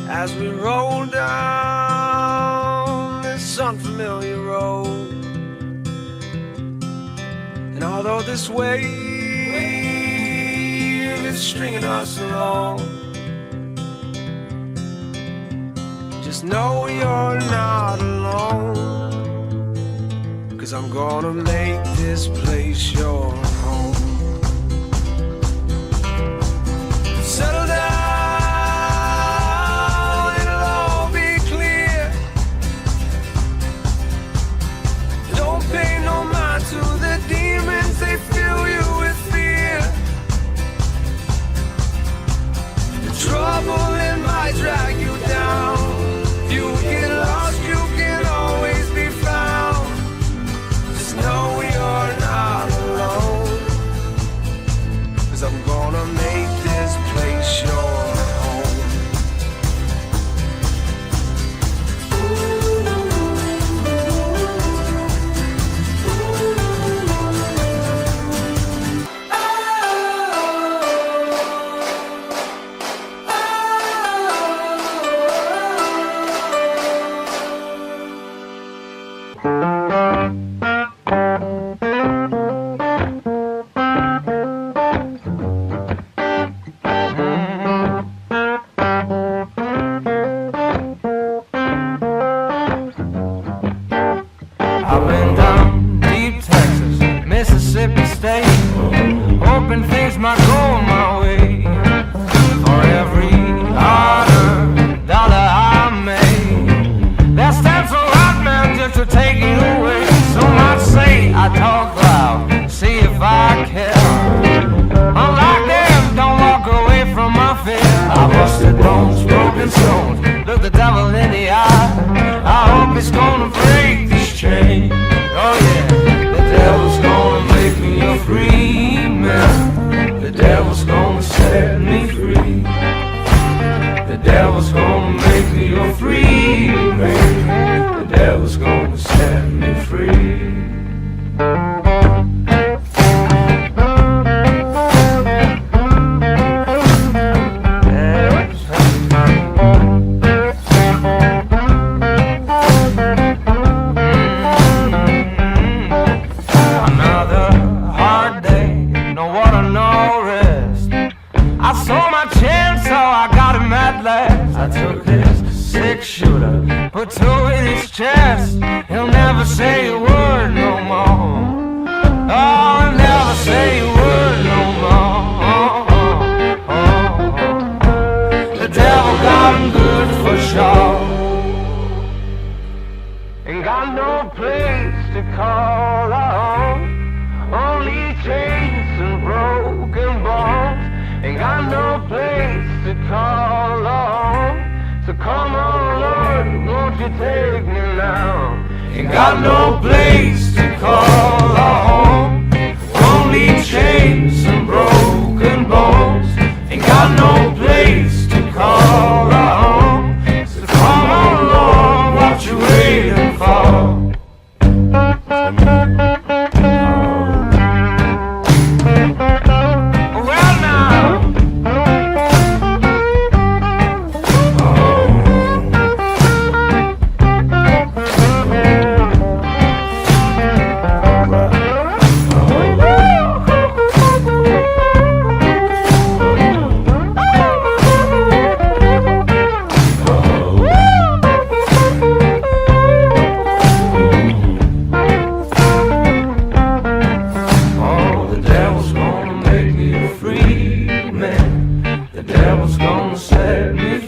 as we roll down this unfamiliar road. And although this wave is stringing us along, just know you're not alone, 'cause I'm gonna make this place your home. Settle down, it'll all be clear. Don't pay no mind to the demons, they fill you with fear. The trouble, it might drag you down. If you get lost, you can always be found. Just know you're not alone, 'cause I'm gonna make this place your home. I've been down deep Texas, Mississippi State, hoping things might go my way. For every dollar I made, that stands a lot, man, just to take you away. Some might say I talk loud, see if I care. Unlike them, don't walk away from my fear. I busted bones, broken stones, look the devil in the eye. I hope it's gonna break this chain. Oh yeah, the devil's gonna make me a free man. The devil's gonna set me free. The devil's gonna make me a free man. The devil's gonna set me free. I saw my chance, so I got him at last. I took his six-shooter, put two in his chest. He'll never say a word no more. Oh, he'll never say a word no more. The devil got him good for sure. Ain't got no place to call home, only chains and broken bones. Ain't got no place to call home, so come on, Lord, won't you take me now? Ain't got no place to call home, only chains and broken bones. Ain't got no place to call home, so come on, Lord, what you waiting for? The devil's gonna set me free.